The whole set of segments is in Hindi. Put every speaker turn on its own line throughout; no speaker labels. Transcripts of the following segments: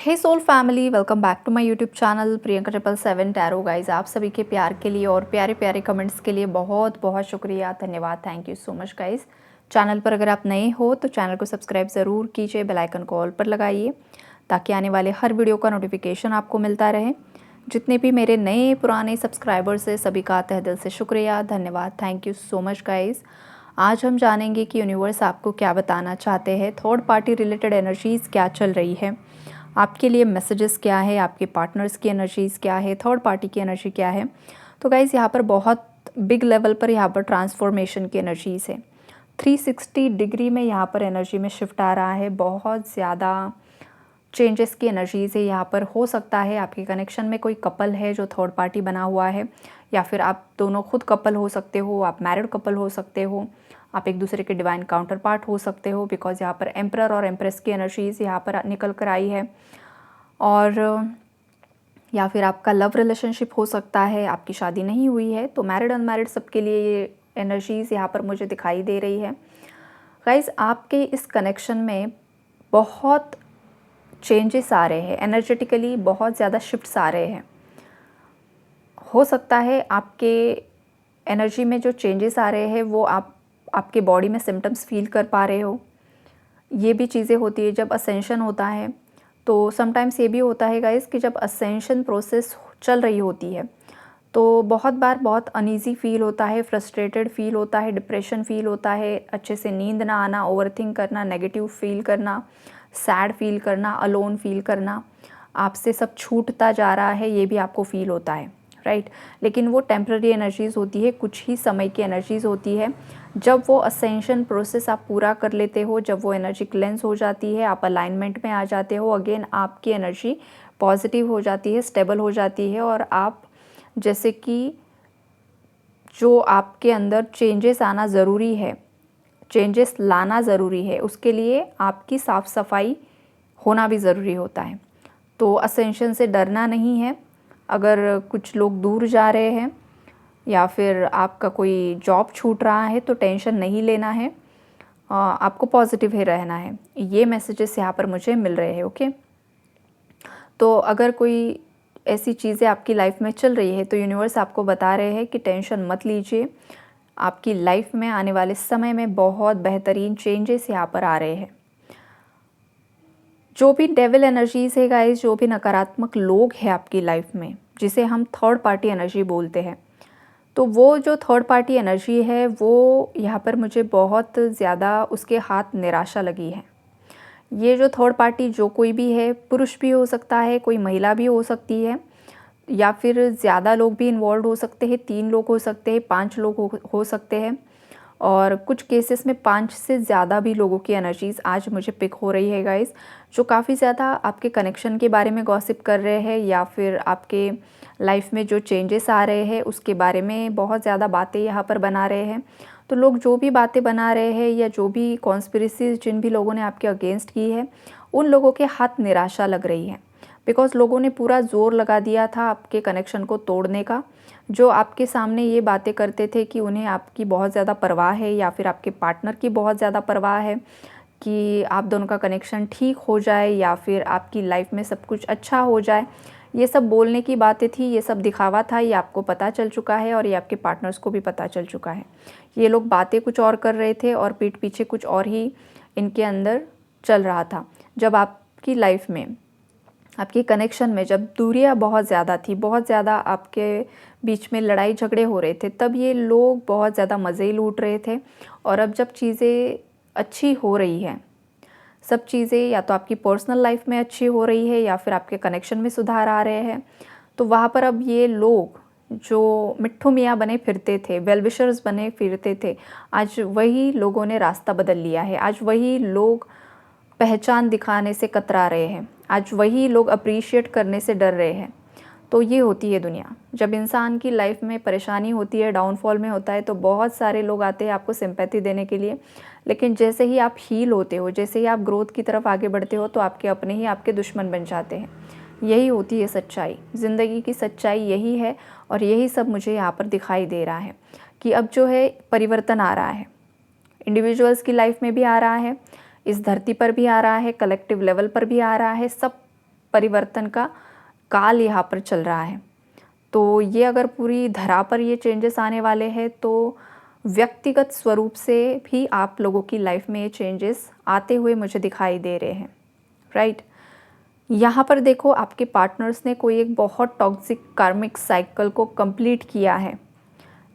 Hey soul family, welcome back to my YouTube channel Priyanka 777 tarot. Guys, आप सभी के प्यार के लिए और प्यारे प्यारे कमेंट्स के लिए बहुत बहुत शुक्रिया, धन्यवाद, thank you so much guys. Channel पर अगर आप नए हो तो चैनल को सब्सक्राइब ज़रूर कीजिए, बेल आइकन को ऑल पर लगाइए ताकि आने वाले हर वीडियो का नोटिफिकेशन आपको मिलता रहे। जितने भी मेरे नए पुराने सब्सक्राइबर्स हैं सभी का तहे दिल से शुक्रिया, धन्यवाद, thank you so much guys. आज हम जानेंगे कि यूनिवर्स आपको क्या बताना चाहते हैं, थर्ड पार्टी रिलेटेड एनर्जीज़ क्या चल रही है, आपके लिए मैसेजेस क्या है, आपके पार्टनर्स की एनर्जीज़ क्या है, थर्ड पार्टी की एनर्जी क्या है। तो गाइज़, यहाँ पर बहुत बिग लेवल पर यहाँ पर ट्रांसफॉर्मेशन की एनर्जीज़ है। 360 डिग्री में यहाँ पर एनर्जी में शिफ्ट आ रहा है, बहुत ज़्यादा चेंजेस की एनर्जीज़ है यहाँ पर। हो सकता है आपके कनेक्शन में कोई कपल है जो थर्ड पार्टी बना हुआ है, या फिर आप दोनों खुद कपल हो सकते हो, आप मैरिड कपल हो सकते हो, आप एक दूसरे के डिवाइन काउंटर पार्ट हो सकते हो। बिकॉज यहाँ पर एम्परर और एम्प्रेस की एनर्जीज़ यहाँ पर निकल कर आई है। और या फिर आपका लव रिलेशनशिप हो सकता है, आपकी शादी नहीं हुई है, तो मैरिड अनमैरिड सबके लिए ये एनर्जीज़ यहाँ पर मुझे दिखाई दे रही है। गाइज़, आपके इस कनेक्शन में बहुत चेंजेस आ रहे हैं, एनर्जेटिकली बहुत ज़्यादा शिफ्ट्स आ रहे हैं। हो सकता है आपके एनर्जी में जो चेंजेस आ रहे हैं वो आपके बॉडी में सिम्टम्स फील कर पा रहे हो। ये भी चीज़ें होती है जब असेंशन होता है। तो समटाइम्स ये भी होता है गाइस कि जब असेंशन प्रोसेस चल रही होती है तो बहुत बार बहुत अनईज़ी फील होता है, फ्रस्ट्रेटेड फील होता है, डिप्रेशन फील होता है, अच्छे से नींद ना आना, ओवरथिंक करना, नेगेटिव फील करना, सैड फील करना, अलोन फील करना, आपसे सब छूटता जा रहा है, ये भी आपको फील होता है, राइट। लेकिन वो टेम्प्ररी एनर्जीज़ होती है, कुछ ही समय की एनर्जीज़ होती है। जब वो असेंशन प्रोसेस आप पूरा कर लेते हो, जब वो एनर्जी क्लेंस हो जाती है, आप अलाइनमेंट में आ जाते हो, अगेन आपकी एनर्जी पॉजिटिव हो जाती है, स्टेबल हो जाती है, और आप जैसे कि जो आपके अंदर चेंजेस आना ज़रूरी है, चेंजेस लाना ज़रूरी है, उसके लिए आपकी साफ़ सफाई होना भी ज़रूरी होता है। तो असेंशन से डरना नहीं है। अगर कुछ लोग दूर जा रहे हैं या फिर आपका कोई जॉब छूट रहा है तो टेंशन नहीं लेना है, आपको पॉजिटिव ही रहना है। ये मैसेजेस यहाँ पर मुझे मिल रहे हैं, ओके। तो अगर कोई ऐसी चीज़ें आपकी लाइफ में चल रही है तो यूनिवर्स आपको बता रहे हैं कि टेंशन मत लीजिए, आपकी लाइफ में आने वाले समय में बहुत बेहतरीन चेंजेस यहाँ पर आ रहे हैं। जो भी डेविल एनर्जीज़ है गाइस, जो भी नकारात्मक लोग हैं आपकी लाइफ में, जिसे हम थर्ड पार्टी एनर्जी बोलते हैं, तो वो जो थर्ड पार्टी एनर्जी है वो यहाँ पर मुझे बहुत ज़्यादा उसके हाथ निराशा लगी है। ये जो थर्ड पार्टी जो कोई भी है, पुरुष भी हो सकता है, कोई महिला भी हो सकती है, या फिर ज़्यादा लोग भी इन्वॉल्व हो सकते हैं, 3 लोग हो सकते हैं, 5 लोग हो सकते हैं, और कुछ केसेस में 5 से ज़्यादा भी लोगों की एनर्जीज़ आज मुझे पिक हो रही है गाइस, जो काफ़ी ज़्यादा आपके कनेक्शन के बारे में गॉसिप कर रहे हैं, या फिर आपके लाइफ में जो चेंजेस आ रहे हैं उसके बारे में बहुत ज़्यादा बातें यहाँ पर बना रहे हैं। तो लोग जो भी बातें बना रहे हैं या जो भी कॉन्स्पिरेसी जिन भी लोगों ने आपके अगेंस्ट की है, उन लोगों के हाथ निराशा लग रही है। बिकॉज़ लोगों ने पूरा ज़ोर लगा दिया था आपके कनेक्शन को तोड़ने का। जो आपके सामने ये बातें करते थे कि उन्हें आपकी बहुत ज़्यादा परवाह है, या फिर आपके पार्टनर की बहुत ज़्यादा परवाह है कि आप दोनों का कनेक्शन ठीक हो जाए, या फिर आपकी लाइफ में सब कुछ अच्छा हो जाए, ये सब बोलने की बातें थी, ये सब दिखावा था, ये आपको पता चल चुका है और ये आपके पार्टनर्स को भी पता चल चुका है। ये लोग बातें कुछ और कर रहे थे और पीठ पीछे कुछ और ही इनके अंदर चल रहा था। जब आपकी लाइफ में, आपके कनेक्शन में जब दूरियां बहुत ज़्यादा थी, बहुत ज़्यादा आपके बीच में लड़ाई झगड़े हो रहे थे, तब ये लोग बहुत ज़्यादा मज़े लूट रहे थे। और अब जब चीज़ें अच्छी हो रही हैं, सब चीज़ें या तो आपकी पर्सनल लाइफ में अच्छी हो रही है या फिर आपके कनेक्शन में सुधार आ रहे हैं, तो वहाँ पर अब ये लोग जो मिट्ठू मियाँ बने फिरते थे, वेल विशर्स बने फिरते थे, आज वही लोगों ने रास्ता बदल लिया है। आज वही लोग पहचान दिखाने से कतरा रहे हैं, आज वही लोग अप्रिशिएट करने से डर रहे हैं। तो ये होती है दुनिया। जब इंसान की लाइफ में परेशानी होती है, डाउनफॉल में होता है, तो बहुत सारे लोग आते हैं आपको सिंपैथी देने के लिए, लेकिन जैसे ही आप हील होते हो, जैसे ही आप ग्रोथ की तरफ आगे बढ़ते हो, तो आपके अपने ही आपके दुश्मन बन जाते हैं। यही होती है सच्चाई, ज़िंदगी की सच्चाई यही है। और यही सब मुझे यहाँ पर दिखाई दे रहा है कि अब जो है परिवर्तन आ रहा है, इंडिविजुअल्स की लाइफ में भी आ रहा है, इस धरती पर भी आ रहा है, कलेक्टिव लेवल पर भी आ रहा है, सब परिवर्तन का काल यहाँ पर चल रहा है। तो ये अगर पूरी धरा पर ये चेंजेस आने वाले हैं तो व्यक्तिगत स्वरूप से भी आप लोगों की लाइफ में ये चेंजेस आते हुए मुझे दिखाई दे रहे हैं, राइट। यहाँ पर देखो, आपके पार्टनर्स ने कोई एक बहुत टॉक्सिक कार्मिक साइकिल को कंप्लीट किया है,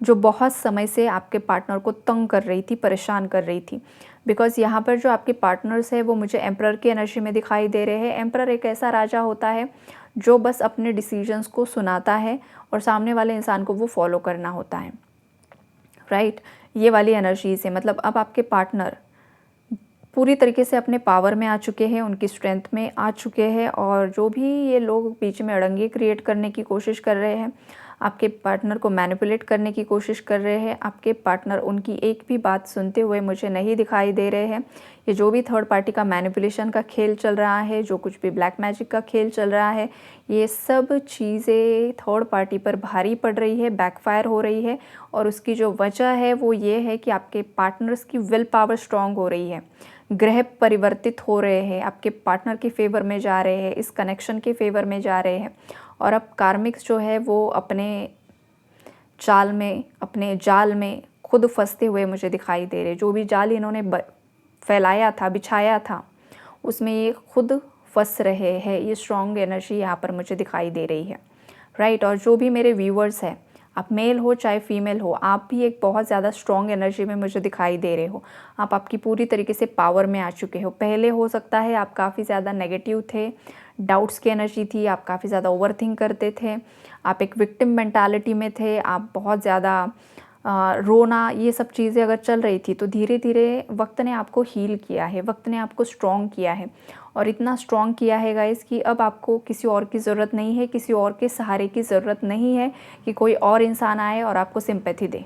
जो बहुत समय से आपके पार्टनर को तंग कर रही थी, परेशान कर रही थी। बिकॉज़ यहाँ पर जो आपके पार्टनर्स है वो मुझे एम्परर की एनर्जी में दिखाई दे रहे हैं। एम्परर एक ऐसा राजा होता है जो बस अपने डिसीजंस को सुनाता है और सामने वाले इंसान को वो फॉलो करना होता है, राइट। ये वाली एनर्जीज़ है। मतलब अब आपके पार्टनर पूरी तरीके से अपने पावर में आ चुके हैं, उनकी स्ट्रेंथ में आ चुके हैं, और जो भी ये लोग बीच में अड़ंगे क्रिएट करने की कोशिश कर रहे हैं, आपके पार्टनर को मैनिपुलेट करने की कोशिश कर रहे हैं, आपके पार्टनर उनकी एक भी बात सुनते हुए मुझे नहीं दिखाई दे रहे हैं। ये जो भी थर्ड पार्टी का मैनिपुलेशन का खेल चल रहा है, जो कुछ भी ब्लैक मैजिक का खेल चल रहा है, ये सब चीज़ें थर्ड पार्टी पर भारी पड़ रही है, बैकफायर हो रही है। और उसकी जो वजह है वो ये है कि आपके पार्टनर्स की विल पावर स्ट्रॉन्ग हो रही है, ग्रह परिवर्तित हो रहे हैं, आपके पार्टनर के फेवर में जा रहे हैं, इस कनेक्शन के फेवर में जा रहे हैं। और अब कार्मिक्स जो है वो अपने चाल में, अपने जाल में खुद फंसते हुए मुझे दिखाई दे रहे। जो भी जाल इन्होंने फैलाया था, बिछाया था, उसमें ये खुद फंस रहे हैं। ये स्ट्रॉन्ग एनर्जी यहाँ पर मुझे दिखाई दे रही है, राइट। और जो भी मेरे व्यूअर्स हैं, आप मेल हो चाहे फीमेल हो, आप भी एक बहुत ज़्यादा स्ट्रॉन्ग एनर्जी में मुझे दिखाई दे रहे हो। आप आपकी पूरी तरीके से पावर में आ चुके हो। पहले हो सकता है आप काफ़ी ज़्यादा नेगेटिव थे, डाउट्स की एनर्जी थी, आप काफ़ी ज़्यादा ओवरथिंक करते थे, आप एक विक्टिम मेंटालिटी में थे, आप बहुत ज़्यादा रोना, ये सब चीज़ें अगर चल रही थी, तो धीरे धीरे वक्त ने आपको हील किया है, वक्त ने आपको स्ट्रॉन्ग किया है। और इतना स्ट्रॉन्ग किया है गाइस कि अब आपको किसी और की ज़रूरत नहीं है, किसी और के सहारे की ज़रूरत नहीं है कि कोई और इंसान आए और आपको सिंपैथी दे।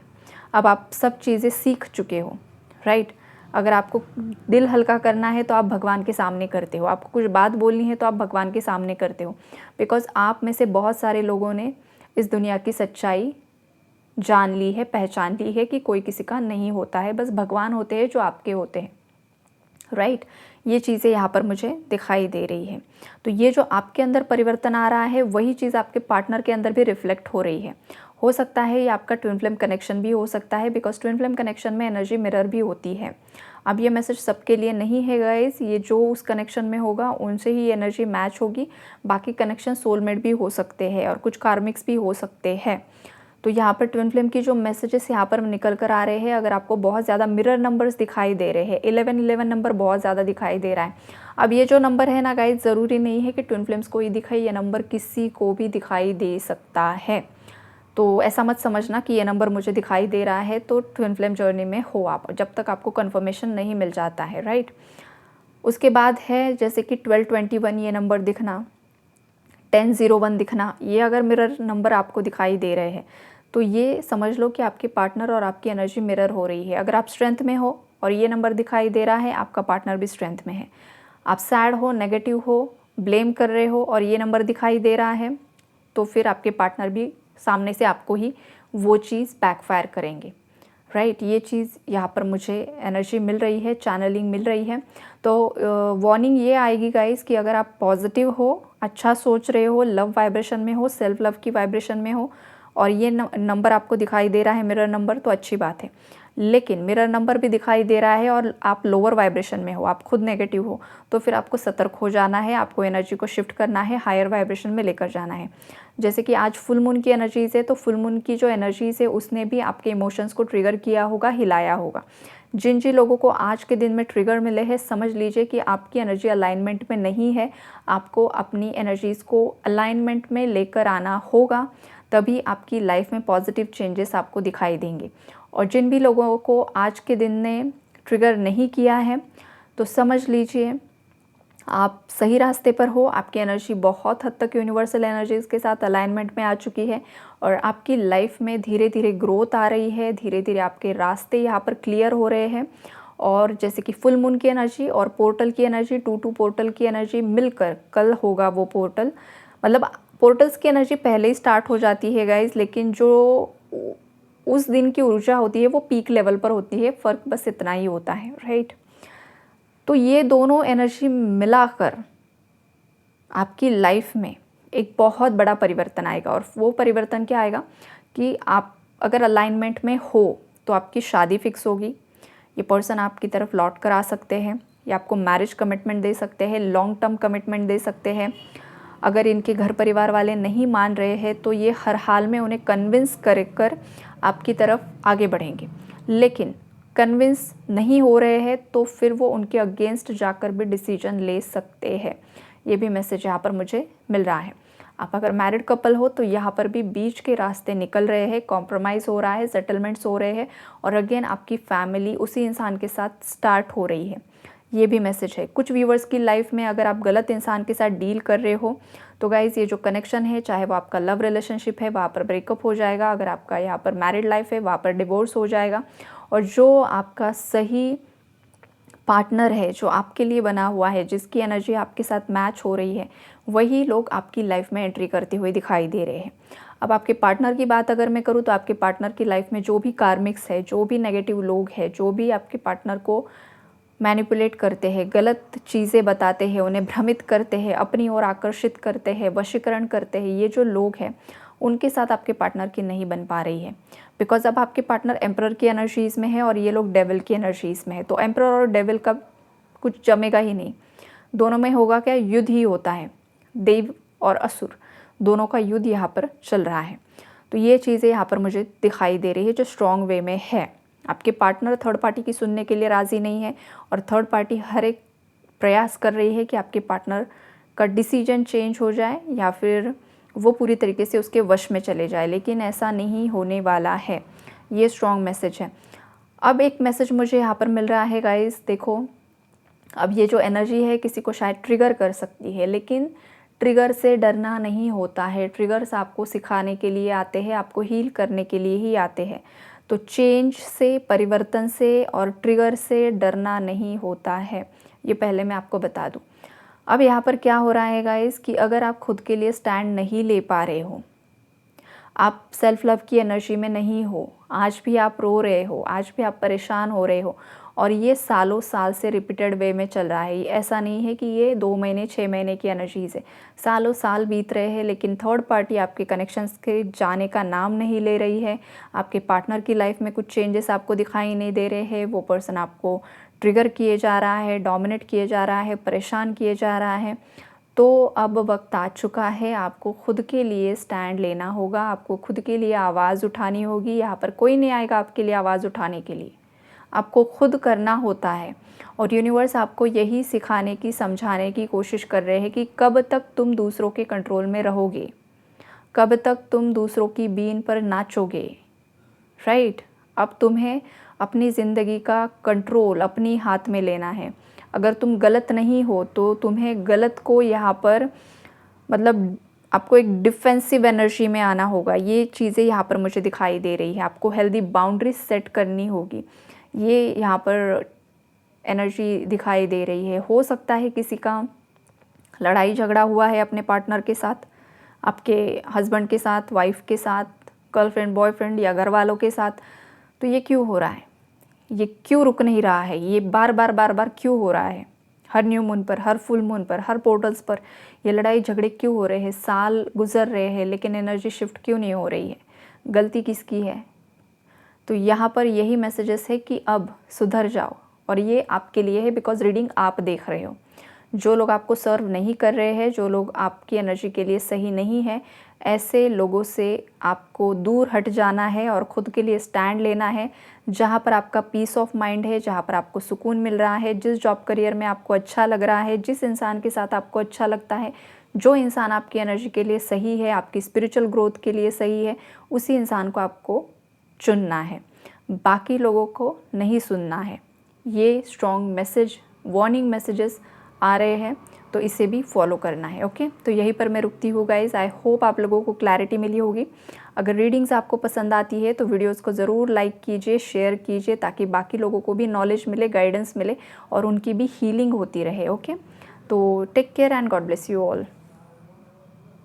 अब आप सब चीज़ें सीख चुके हो, राइट। अगर आपको दिल हल्का करना है तो आप भगवान के सामने करते हो, आपको कुछ बात बोलनी है तो आप भगवान के सामने करते हो। बिकॉज़ आप में से बहुत सारे लोगों ने इस दुनिया की सच्चाई जान ली है, पहचान ली है कि कोई किसी का नहीं होता है, बस भगवान होते हैं जो आपके होते हैं, राइट। ये चीज़ें यहाँ पर मुझे दिखाई दे रही है। तो ये जो आपके अंदर परिवर्तन आ रहा है, वही चीज़ आपके पार्टनर के अंदर भी रिफ्लेक्ट हो रही है। हो सकता है ये आपका ट्विन फ्लेम कनेक्शन भी हो सकता है, बिकॉज ट्विन फ्लेम कनेक्शन में एनर्जी मिरर भी होती है। अब ये मैसेज सबके लिए नहीं है गाइस, ये जो उस कनेक्शन में होगा उनसे ही एनर्जी मैच होगी। बाकी कनेक्शन सोलमेट भी हो सकते हैं और कुछ कार्मिक्स भी हो सकते हैं। तो यहाँ पर ट्विन फ्लेम की जो मैसेजेस यहाँ पर निकल कर आ रहे हैं, अगर आपको बहुत ज़्यादा मिरर नंबर्स दिखाई दे रहे हैं, 11 नंबर बहुत ज़्यादा दिखाई दे रहा है। अब ये जो नंबर है ना गाइस, ज़रूरी नहीं है कि ट्विन फ्लेम्स को ही दिखाई, ये नंबर किसी को भी दिखाई दे सकता है। तो ऐसा मत समझना कि ये नंबर मुझे दिखाई दे रहा है तो ट्विन फ्लेम जर्नी में हो आप, जब तक आपको कन्फर्मेशन नहीं मिल जाता है, राइट। उसके बाद है जैसे कि 1221 ये नंबर दिखना, 1001 दिखना, ये अगर मिरर नंबर आपको दिखाई दे रहे हैं तो ये समझ लो कि आपके पार्टनर और आपकी एनर्जी मिरर हो रही है। अगर आप स्ट्रेंथ में हो और ये नंबर दिखाई दे रहा है, आपका पार्टनर भी स्ट्रेंथ में है। आप सैड हो, नेगेटिव हो, ब्लेम कर रहे हो और ये नंबर दिखाई दे रहा है, तो फिर आपके पार्टनर भी सामने से आपको ही वो चीज़ बैकफायर करेंगे, राइट। ये चीज़ यहाँ पर मुझे एनर्जी मिल रही है, चैनलिंग मिल रही है। तो वार्निंग ये आएगी गाइस कि अगर आप पॉजिटिव हो, अच्छा सोच रहे हो, लव वाइब्रेशन में हो, सेल्फ लव की वाइब्रेशन में हो और ये नंबर आपको दिखाई दे रहा है मिरर नंबर, तो अच्छी बात है। लेकिन मिरर नंबर भी दिखाई दे रहा है और आप लोअर वाइब्रेशन में हो, आप खुद नेगेटिव हो, तो फिर आपको सतर्क हो जाना है, आपको एनर्जी को शिफ्ट करना है, हायर वाइब्रेशन में लेकर जाना है। जैसे कि आज फुल मून की एनर्जीज़ है, तो फुल मून की जो एनर्जीज़ है उसने भी आपके इमोशंस को ट्रिगर किया होगा, हिलाया होगा। जिन जिन लोगों को आज के दिन में ट्रिगर मिले हैं, समझ लीजिए कि आपकी एनर्जी अलाइनमेंट में नहीं है। आपको अपनी एनर्जीज़ को अलाइनमेंट में लेकर आना होगा, तभी आपकी लाइफ में पॉजिटिव चेंजेस आपको दिखाई देंगे। और जिन भी लोगों को आज के दिन ने ट्रिगर नहीं किया है, तो समझ लीजिए आप सही रास्ते पर हो। आपकी एनर्जी बहुत हद तक यूनिवर्सल एनर्जीज़ के साथ अलाइनमेंट में आ चुकी है और आपकी लाइफ में धीरे धीरे ग्रोथ आ रही है, धीरे धीरे आपके रास्ते यहाँ पर क्लियर हो रहे हैं। और जैसे कि फुल मून की एनर्जी और पोर्टल की एनर्जी, 2 पोर्टल की एनर्जी मिलकर कल होगा वो पोर्टल। मतलब पोर्टल्स की एनर्जी पहले ही स्टार्ट हो जाती है गाइज, लेकिन जो उस दिन की ऊर्जा होती है वो पीक लेवल पर होती है, फ़र्क बस इतना ही होता है, राइट। तो ये दोनों एनर्जी मिलाकर आपकी लाइफ में एक बहुत बड़ा परिवर्तन आएगा। और वो परिवर्तन क्या आएगा कि आप अगर अलाइनमेंट में हो तो आपकी शादी फिक्स होगी, ये पर्सन आपकी तरफ लौट कर आ सकते हैं, या आपको मैरिज कमिटमेंट दे सकते हैं, लॉन्ग टर्म कमिटमेंट दे सकते हैं। अगर इनके घर परिवार वाले नहीं मान रहे हैं तो ये हर हाल में उन्हें कन्विंस कर आपकी तरफ आगे बढ़ेंगे। लेकिन कन्विंस नहीं हो रहे हैं तो फिर वो उनके अगेंस्ट जाकर भी डिसीजन ले सकते हैं। ये भी मैसेज यहाँ पर मुझे मिल रहा है। आप अगर मैरिड कपल हो तो यहाँ पर भी बीच के रास्ते निकल रहे हैं, कॉम्प्रोमाइज़ हो रहा है, सेटलमेंट्स हो रहे हैं, और अगेन आपकी फैमिली उसी इंसान के साथ स्टार्ट हो रही है। ये भी मैसेज है। कुछ व्यूवर्स की लाइफ में अगर आप गलत इंसान के साथ डील कर रहे हो तो गाइज़ ये जो कनेक्शन है, चाहे वो आपका लव रिलेशनशिप है, वहाँ पर ब्रेकअप हो जाएगा। अगर आपका यहाँ पर मैरिड लाइफ है, वहाँ पर डिवोर्स हो जाएगा। और जो आपका सही पार्टनर है, जो आपके लिए बना हुआ है, जिसकी एनर्जी आपके साथ मैच हो रही है, वही लोग आपकी लाइफ में एंट्री करते हुए दिखाई दे रहे हैं। अब आपके पार्टनर की बात अगर मैं करूँ तो आपके पार्टनर की लाइफ में जो भी कार्मिक्स है, जो भी नेगेटिव लोग हैं, जो भी आपके पार्टनर को मैनिपुलेट करते हैं, गलत चीज़ें बताते हैं, उन्हें भ्रमित करते हैं, अपनी ओर आकर्षित करते हैं, वशीकरण करते हैं, ये जो लोग हैं उनके साथ आपके पार्टनर की नहीं बन पा रही है। बिकॉज अब आपके पार्टनर एम्परर की एनर्जीज़ में है और ये लोग डेविल की एनर्जीज़ में है। तो एम्परर और डेविल का कुछ जमेगा ही नहीं। दोनों में होगा क्या, युद्ध ही होता है। देव और असुर दोनों का युद्ध यहाँ पर चल रहा है। तो ये चीज़ें यहाँ पर मुझे दिखाई दे रही है जो स्ट्रॉन्ग वे में है। आपके पार्टनर थर्ड पार्टी की सुनने के लिए राज़ी नहीं है और थर्ड पार्टी हर एक प्रयास कर रही है कि आपके पार्टनर का डिसीजन चेंज हो जाए या फिर वो पूरी तरीके से उसके वश में चले जाए, लेकिन ऐसा नहीं होने वाला है। ये स्ट्रॉन्ग मैसेज है। अब एक मैसेज मुझे यहाँ पर मिल रहा है गाइस, देखो अब ये जो एनर्जी है किसी को शायद ट्रिगर कर सकती है, लेकिन ट्रिगर से डरना नहीं होता है। ट्रिगर्स आपको सिखाने के लिए आते हैं, आपको हील करने के लिए ही आते हैं। तो चेंज से, परिवर्तन से और ट्रिगर से डरना नहीं होता है, ये पहले मैं आपको बता दूं। अब यहाँ पर क्या हो रहा है गाइस कि अगर आप खुद के लिए स्टैंड नहीं ले पा रहे हो, आप सेल्फ लव की एनर्जी में नहीं हो, आज भी आप रो रहे हो, आज भी आप परेशान हो रहे हो, और ये सालों साल से रिपीटेड वे में चल रहा है। ऐसा नहीं है कि ये 2 महीने 6 महीने की एनर्जीज़ है, सालों साल बीत रहे हैं, लेकिन थर्ड पार्टी आपके कनेक्शंस के जाने का नाम नहीं ले रही है। आपके पार्टनर की लाइफ में कुछ चेंजेस आपको दिखाई नहीं दे रहे हैं। वो पर्सन आपको ट्रिगर किए जा रहा है, डोमिनेट किए जा रहा है, परेशान किए जा रहा है। तो अब वक्त आ चुका है, आपको खुद के लिए स्टैंड लेना होगा, आपको खुद के लिए आवाज़ उठानी होगी। यहाँ पर कोई नहीं आएगा आपके लिए आवाज़ उठाने के लिए, आपको खुद करना होता है। और यूनिवर्स आपको यही सिखाने की, समझाने की कोशिश कर रहे हैं कि कब तक तुम दूसरों के कंट्रोल में रहोगे, कब तक तुम दूसरों की बीन पर नाचोगे, राइट। अब तुम्हें अपनी ज़िंदगी का कंट्रोल अपनी हाथ में लेना है। अगर तुम गलत नहीं हो तो तुम्हें गलत को यहाँ पर, मतलब आपको एक डिफेंसिव एनर्जी में आना होगा। ये चीज़ें यहाँ पर मुझे दिखाई दे रही है। आपको हेल्दी बाउंड्रीज सेट करनी होगी, ये यहाँ पर एनर्जी दिखाई दे रही है। हो सकता है किसी का लड़ाई झगड़ा हुआ है अपने पार्टनर के साथ, आपके हस्बैंड के साथ, वाइफ के साथ, गर्लफ्रेंड बॉयफ्रेंड या घर वालों के साथ। तो ये क्यों हो रहा है, ये क्यों रुक नहीं रहा है, ये बार बार क्यों हो रहा है? हर न्यू मून पर, हर फुल मून पर, हर पोर्टल्स पर ये लड़ाई झगड़े क्यों हो रहे हैं? साल गुजर रहे हैं लेकिन एनर्जी शिफ्ट क्यों नहीं हो रही है? गलती किसकी है? तो यहाँ पर यही मैसेजेस है कि अब सुधर जाओ, और ये आपके लिए है बिकॉज रीडिंग आप देख रहे हो। जो लोग आपको सर्व नहीं कर रहे हैं, जो लोग आपकी एनर्जी के लिए सही नहीं है, ऐसे लोगों से आपको दूर हट जाना है और ख़ुद के लिए स्टैंड लेना है। जहाँ पर आपका पीस ऑफ माइंड है, जहाँ पर आपको सुकून मिल रहा है, जिस जॉब करियर में आपको अच्छा लग रहा है, जिस इंसान के साथ आपको अच्छा लगता है, जो इंसान आपकी एनर्जी के लिए सही है, आपकी स्पिरिचुअल ग्रोथ के लिए सही है, उसी इंसान को आपको चुनना है, बाकी लोगों को नहीं सुनना है। ये स्ट्रॉन्ग मैसेज, वार्निंग मैसेजेस आ रहे हैं, तो इसे भी फॉलो करना है। ओके, तो यहीं पर मैं रुकती हूँ गाइज़। आई होप आप लोगों को क्लैरिटी मिली होगी। अगर रीडिंग्स आपको पसंद आती है तो वीडियोस को ज़रूर लाइक कीजिए, शेयर कीजिए, ताकि बाकी लोगों को भी नॉलेज मिले, गाइडेंस मिले और उनकी भी हीलिंग होती रहे। ओके, तो take care and God bless you all.